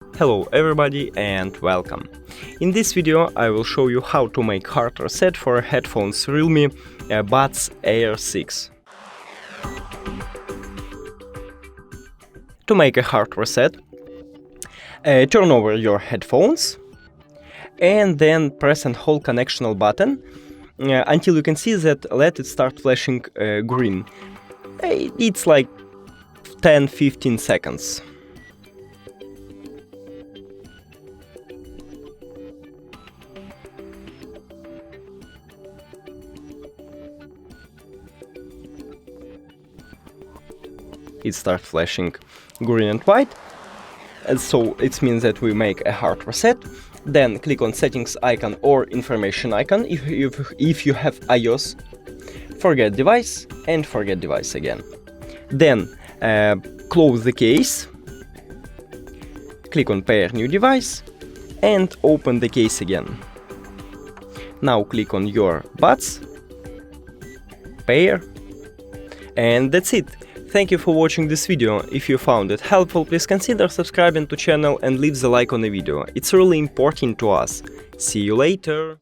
Hello everybody and welcome. In this video I will show you how to make hard reset for headphones Realme Buds Air 6. To make a hard reset, turn over your headphones and then press and hold connectional button until you can see that let it start flashing green. It's like 10-15 seconds. It starts flashing green and white, and so it means that we make a hard reset. Then click on settings icon or information icon if you have iOS, forget device and forget device again. Then close the case, click on pair new device and open the case again. Now click on your buds, pair, and that's it. Thank you for watching this video. If you found it helpful, please consider subscribing to channel and leave the like on the video. It's really important to us. See you later!